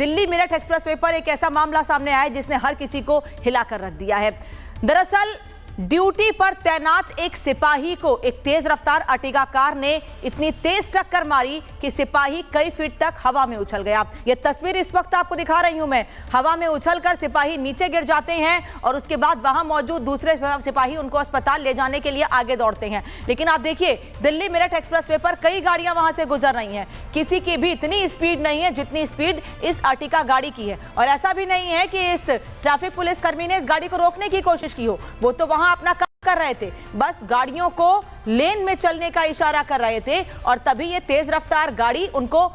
Delhi Meerut expressway पर एक ऐसा मामला सामने आया है जिसने हर किसी को हिलाकर रख दिया है। दरअसल ड्यूटी पर तैनात एक सिपाही को एक तेज रफ्तार अर्टिगा कार ने इतनी तेज टक्कर मारी कि सिपाही कई फीट तक हवा में उछल गया। यह तस्वीर इस वक्त आपको दिखा रही हूं मैं। हवा में उछलकर सिपाही नीचे गिर जाते हैं और उसके बाद वहां मौजूद दूसरे सिपाही उनको अस्पताल ले जाने के लिए आगे दौड़ते हैं। लेकिन आप देखिए, दिल्ली मेरठ एक्सप्रेसवे पर कई गाड़ियां वहां से गुजर रही हैं, किसी की भी इतनी स्पीड नहीं है जितनी स्पीड इस अर्टिगा गाड़ी की है। और ऐसा भी नहीं है कि इस ट्रैफिक पुलिस कर्मी ने इस गाड़ी को रोकने की कोशिश की हो, वो तो अपना काम कर रहे थे, बस गाड़ियों को लेन में चलने का इशारा कर रहे थे और तभी ये तेज रफ्तार गाड़ी उनको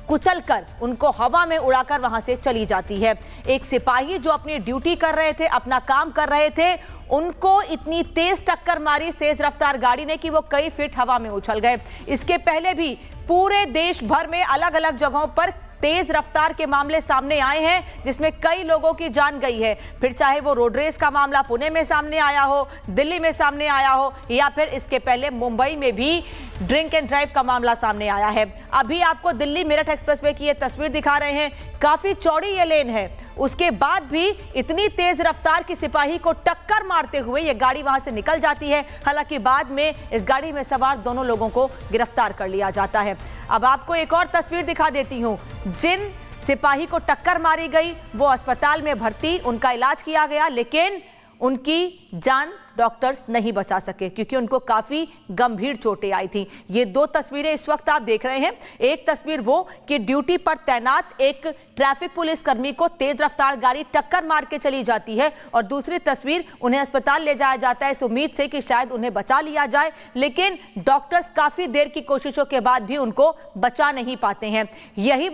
कुचलकर उनको हवा में उड़ाकर वहां से चली जाती है। एक सिपाही जो अपनी ड्यूटी कर रहे थे, अपना काम कर रहे थे, उनको इतनी तेज टक्कर मारी इस तेज रफ्तार गाड़ी ने कि वो कई फीट हवा में उछल गए। इसके पहले भी पूरे देश भर में अलग अलग जगहों पर तेज रफ्तार के मामले सामने आए हैं जिसमें कई लोगों की जान गई है। फिर चाहे वो रोड रेस का मामला पुणे में सामने आया हो, दिल्ली में सामने आया हो, या फिर इसके पहले मुंबई में भी ड्रिंक एंड ड्राइव का मामला सामने आया है। अभी आपको दिल्ली मेरठ एक्सप्रेसवे की ये तस्वीर दिखा रहे हैं। काफी चौड़ी ये लेन है, उसके बाद भी इतनी तेज रफ्तार की सिपाही को टक्कर मारते हुए ये गाड़ी वहां से निकल जाती है। हालांकि बाद में इस गाड़ी में सवार दोनों लोगों को गिरफ्तार कर लिया जाता है। अब आपको एक और तस्वीर दिखा देती हूं। जिन सिपाही को टक्कर मारी गई वो अस्पताल में भर्ती, उनका इलाज किया गया, लेकिन उनकी जान डॉक्टर्स नहीं बचा सके क्योंकि उनको काफी गंभीर चोटें आई थी। ये दो तस्वीरें इस वक्त आप देख रहे हैं। एक तस्वीर वो कि ड्यूटी पर तैनात एक ट्रैफिक पुलिस कर्मी को तेज रफ्तार गाड़ी टक्कर मार के चली जाती है और दूसरी तस्वीर उन्हें अस्पताल ले जाया जाता है इस उम्मीद से कि शायद उन्हें बचा लिया जाए, लेकिन डॉक्टर्स काफी देर की कोशिशों के बाद भी उनको बचा नहीं पाते हैं। यही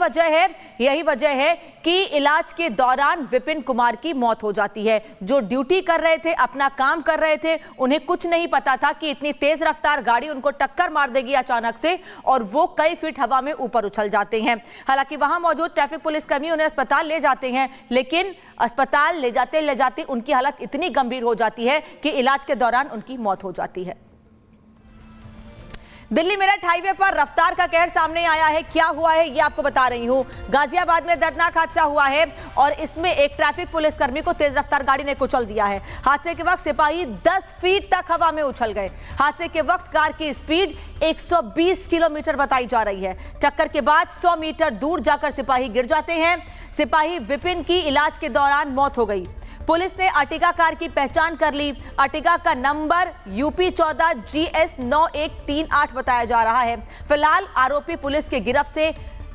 वजह है कि इलाज के दौरान विपिन कुमार की मौत हो जाती है। जो ड्यूटी कर रहे थे, अपना काम कर रहे थे, उन्हें कुछ नहीं पता था कि इतनी तेज रफ्तार गाड़ी उनको टक्कर मार देगी अचानक से और वो कई फीट हवा में ऊपर उछल जाते हैं। हालांकि वहां मौजूद ट्रैफिक पुलिसकर्मी उन्हें अस्पताल ले जाते हैं, लेकिन अस्पताल ले जाते उनकी हालत इतनी गंभीर हो जाती है कि इलाज के दौरान उनकी मौत हो जाती है। दिल्ली मेरठ हाईवे पर रफ्तार का कहर सामने आया है। क्या हुआ है ये आपको बता रही हूं। गाजियाबाद में दर्दनाक हादसा हुआ है और इसमें एक ट्रैफिक पुलिसकर्मी को तेज रफ्तार गाड़ी ने कुचल दिया है। हादसे के वक्त सिपाही 10 फीट तक हवा में उछल गए। हादसे के वक्त कार की स्पीड 120 किलोमीटर बताई जा रही है। टक्कर के बाद 100 मीटर दूर जाकर सिपाही गिर जाते हैं। सिपाही विपिन की इलाज के दौरान मौत हो गई। पुलिस ने अर्टिगा कार की पहचान कर ली। अर्टिगा का नंबर UP 14 GS 9138 बताया जा रहा है। फिलहाल आरोपी पुलिस के गिरफ्त से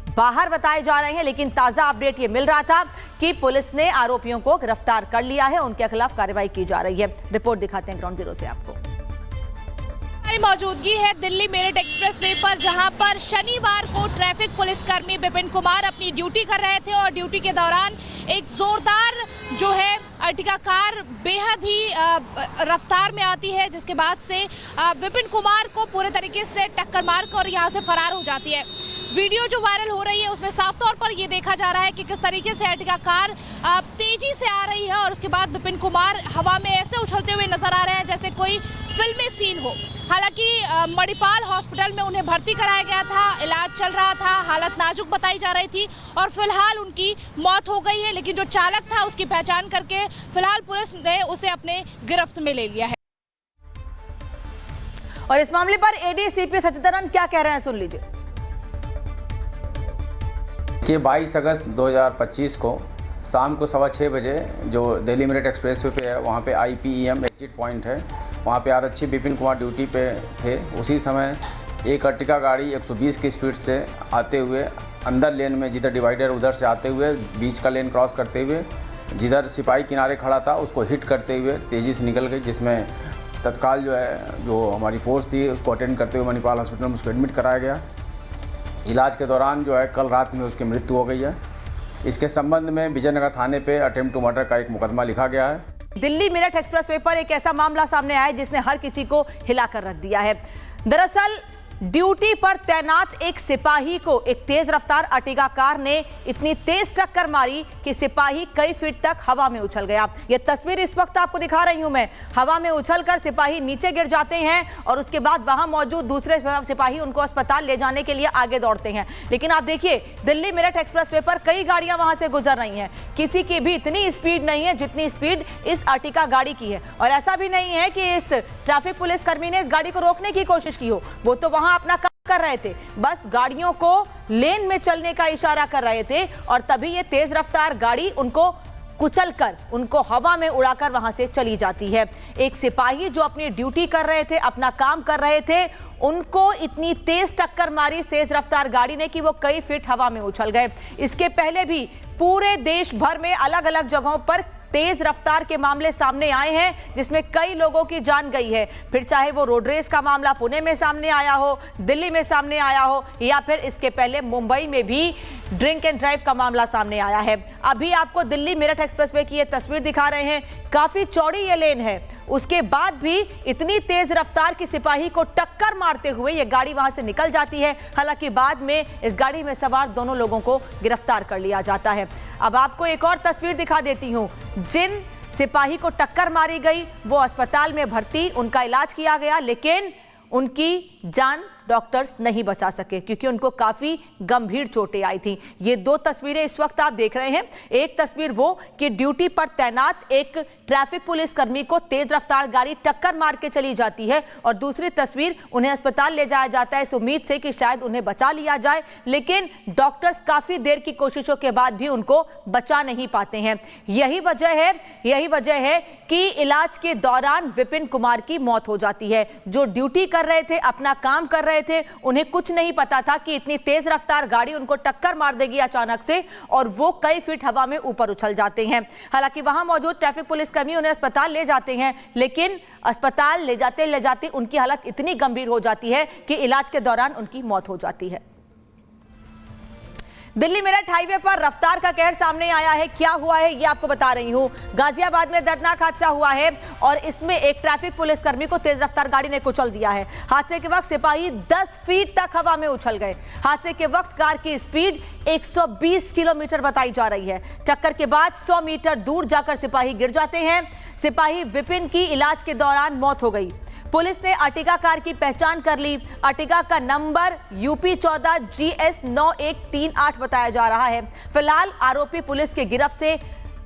बाहर बताए जा रहे हैं, लेकिन ताजा अपडेट ये मिल रहा था कि पुलिस ने आरोपियों को गिरफ्तार कर लिया है, उनके खिलाफ कार्रवाई की जा रही है। रिपोर्ट दिखाते हैं ग्राउंड जीरो से आपको। मौजूदगी है दिल्ली मेरठ एक्सप्रेसवे पर, जहां पर शनिवार को ट्रैफिक पुलिसकर्मी विपिन कुमार अपनी ड्यूटी कर रहे थे और ड्यूटी के दौरान एक जोरदार जो है अर्टिगा कार बेहद ही रफ्तार में आती है, जिसके बाद से विपिन कुमार को पूरे तरीके से टक्कर मारकर और यहां से फरार हो जाती है। वीडियो जो वायरल हो रही है उसमें साफ तौर पर ये देखा जा रहा है कि किस तरीके से अर्टिगा कार तेजी से आ रही है और उसके बाद विपिन कुमार हवा में ऐसे उछलते हुए नजर आ रहे हैं जैसे कोई फिल्मी सीन हो। हालांकि मणिपाल हॉस्पिटल में उन्हें भर्ती कराया गया था, इलाज चल रहा था, हालत नाजुक बताई जा रही थी और फिलहाल उनकी मौत हो गई है, लेकिन जो चालक था उसकी पहचान करके फिलहाल पुलिस ने उसे अपने गिरफ्त में ले लिया है। और इस मामले पर ADCP सचिदानंद क्या कह रहे हैं, सुन लीजिए। कि 22 अगस्त 2025 को शाम को 6:15 बजे जो दिल्ली मेरठ एक्सप्रेसवे पे है, वहाँ पे IPEM एग्जिट पॉइंट है, वहाँ पे आरक्षी विपिन कुमार ड्यूटी पे थे। उसी समय एक अर्टिगा गाड़ी 120 की स्पीड से आते हुए अंदर लेन में, जिधर डिवाइडर उधर से आते हुए बीच का लेन क्रॉस करते हुए जिधर सिपाही किनारे खड़ा था उसको हिट करते हुए तेज़ी से निकल गई, जिसमें तत्काल जो हमारी फोर्स थी उसको अटेंड करते हुए मणिपाल हॉस्पिटल में उसको एडमिट कराया गया। इलाज के दौरान कल रात में उसकी मृत्यु हो गई है। इसके संबंध में विजयनगर थाने पे अटेम्प्ट टू मर्डर का एक मुकदमा लिखा गया है। दिल्ली मेरठ एक्सप्रेसवे पर एक ऐसा मामला सामने आया है जिसने हर किसी को हिलाकर रख दिया है। दरअसल ड्यूटी पर तैनात एक सिपाही को एक तेज रफ्तार अर्टिगा कार ने इतनी तेज टक्कर मारी कि सिपाही कई फीट तक हवा में उछल गया। यह तस्वीर इस वक्त आपको दिखा रही हूं मैं। हवा में उछलकर सिपाही नीचे गिर जाते हैं और उसके बाद वहां मौजूद दूसरे सिपाही उनको अस्पताल ले जाने के लिए आगे दौड़ते हैं। लेकिन आप देखिए, दिल्ली मेरठ एक्सप्रेसवे पर कई गाड़ियां वहां से गुजर रही हैं। किसी की भी इतनी स्पीड नहीं है जितनी स्पीड इस अर्टिगा गाड़ी की है। और ऐसा भी नहीं है कि इस ट्रैफिक पुलिस कर्मी ने इस गाड़ी को रोकने की कोशिश की हो। वो तो वहां अपना काम कर रहे थे, बस गाड़ियों को लेन में चलने का इशारा कर रहे थे और तभी ये तेज रफ्तार गाड़ी उनको कुचलकर, उनको हवा में उड़ाकर वहां से चली जाती है। एक सिपाही जो अपनी ड्यूटी कर रहे थे, अपना काम कर रहे थे, उनको इतनी तेज टक्कर मारी इस तेज रफ्तार गाड़ी ने कि वो कई फीट हवा में उछल गए। इसके पहले भी पूरे देश भर में अलग अलग जगहों पर तेज रफ्तार के मामले सामने आए हैं जिसमें कई लोगों की जान गई है। फिर चाहे वो रोड रेस का मामला पुणे में सामने आया हो, दिल्ली में सामने आया हो, या फिर इसके पहले मुंबई में भी ड्रिंक एंड ड्राइव का मामला सामने आया है। अभी आपको दिल्ली मेरठ एक्सप्रेसवे की ये तस्वीर दिखा रहे हैं। काफी चौड़ी ये लेन है, उसके बाद भी इतनी तेज रफ्तार की सिपाही को टक्कर मारते हुए ये गाड़ी वहां से निकल जाती है। हालांकि बाद में इस गाड़ी में सवार दोनों लोगों को गिरफ्तार कर लिया जाता है। अब आपको एक और तस्वीर दिखा देती हूं। जिन सिपाही को टक्कर मारी गई वो अस्पताल में भर्ती, उनका इलाज किया गया, लेकिन उनकी जान डॉक्टर्स नहीं बचा सके क्योंकि उनको काफी गंभीर चोटें आई थी। ये दो तस्वीरें इस वक्त आप देख रहे हैं। एक तस्वीर वो कि ड्यूटी पर तैनात एक ट्रैफिक पुलिस कर्मी को तेज रफ्तार गाड़ी टक्कर मार के चली जाती है और दूसरी तस्वीर उन्हें अस्पताल ले जाया जाता है इस उम्मीद से कि शायद उन्हें बचा लिया जाए, लेकिन डॉक्टर्स काफी देर की कोशिशों के बाद भी उनको बचा नहीं पाते हैं। यही वजह है कि इलाज के दौरान विपिन कुमार की मौत हो जाती है। जो ड्यूटी कर रहे थे, अपना काम कर रहे थे, उन्हें कुछ नहीं पता था कि इतनी तेज रफ्तार गाड़ी उनको टक्कर मार देगी अचानक से और वो कई फीट हवा में ऊपर उछल जाते हैं। हालांकि वहां मौजूद ट्रैफिक पुलिसकर्मी उन्हें अस्पताल ले जाते हैं, लेकिन अस्पताल ले जाते उनकी हालत इतनी गंभीर हो जाती है कि इलाज के दौरान उनकी मौत हो जाती है। दिल्ली मेरठ हाईवे पर रफ्तार का कहर सामने आया है। क्या हुआ है ये आपको बता रही हूं। गाजियाबाद में दर्दनाक हादसा हुआ है और इसमें एक ट्रैफिक पुलिसकर्मी को तेज रफ्तार गाड़ी ने कुचल दिया है। हादसे के वक्त सिपाही 10 फीट तक हवा में उछल गए। हादसे के वक्त कार की स्पीड 120 किलोमीटर बताई जा रही है। टक्कर के बाद 100 मीटर दूर जाकर सिपाही गिर जाते हैं। सिपाही विपिन की इलाज के दौरान मौत हो गई। पुलिस ने अर्टिगा कार की पहचान कर ली। अर्टिगा का नंबर UP 14 GS 9138 बताया जा रहा है। फिलहाल आरोपी पुलिस के गिरफ्त से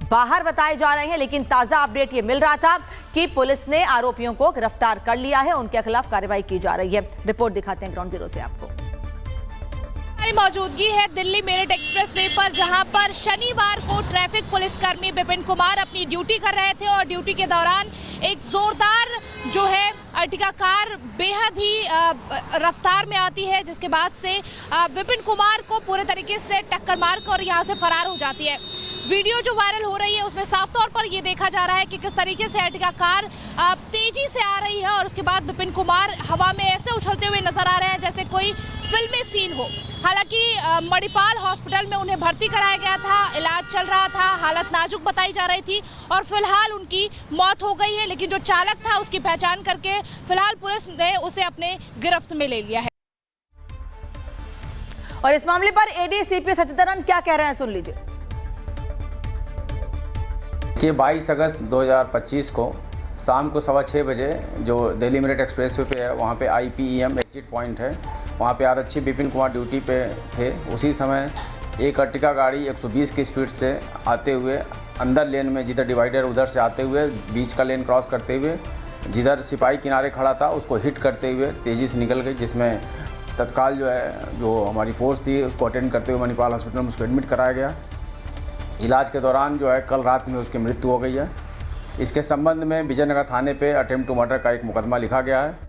बाहर बताए जा रहे हैं, लेकिन ताजा अपडेट ये मिल रहा था कि पुलिस ने आरोपियों को गिरफ्तार कर लिया है, उनके खिलाफ कार्रवाई की जा रही है। रिपोर्ट दिखाते हैं ग्राउंड जीरो से आपको। मौजूदगी है दिल्ली मेरठ एक्सप्रेसवे पर, जहां पर शनिवार को ट्रैफिक पुलिसकर्मी विपिन कुमार अपनी ड्यूटी कर रहे थे और ड्यूटी के दौरान एक जोरदार जो है अर्टिगा कार बेहद ही रफ्तार में आती है, जिसके बाद से विपिन कुमार को पूरे तरीके से टक्कर मारकर यहां से फरार हो जाती है। वीडियो जो वायरल हो रही है उसमें साफ तौर पर यह देखा जा रहा है कि किस तरीके से अर्टिगा कार तेजी से आ रही है और उसके बाद विपिन कुमार हवा में ऐसे उछलते हुए नजर आ रहे हैं जैसे कोई फिल्मी सीन हो। हालांकि मणिपाल हॉस्पिटल में उन्हें भर्ती कराया गया था, इलाज चल रहा था, हालत नाजुक बताई जा रही थी और फिलहाल उनकी मौत हो गई है, लेकिन जो चालक था उसकी पहचान करके फिलहाल पुलिस ने उसे अपने गिरफ्त में ले लिया है। और इस मामले पर ADCP सचिदानंद क्या कह रहे हैं, सुन लीजिए। कि 22 अगस्त 2025 को शाम को 6:15 बजे जो दिल्ली मेरठ एक्सप्रेसवे पे है, वहाँ पे IPEM एग्जिट पॉइंट है, वहाँ पे आरक्षी विपिन कुमार ड्यूटी पे थे। उसी समय एक अर्टिगा गाड़ी 120 की स्पीड से आते हुए अंदर लेन में, जिधर डिवाइडर उधर से आते हुए बीच का लेन क्रॉस करते हुए जिधर सिपाही किनारे खड़ा था उसको हिट करते हुए तेज़ी से निकल गई, जिसमें तत्काल जो हमारी फोर्स थी उसको अटेंड करते हुए मणिपाल हॉस्पिटल में उसको एडमिट कराया गया। इलाज के दौरान कल रात में उसकी मृत्यु हो गई है। इसके संबंध में विजयनगर थाने पे अटेम्प्ट टू मर्डर का एक मुकदमा लिखा गया है।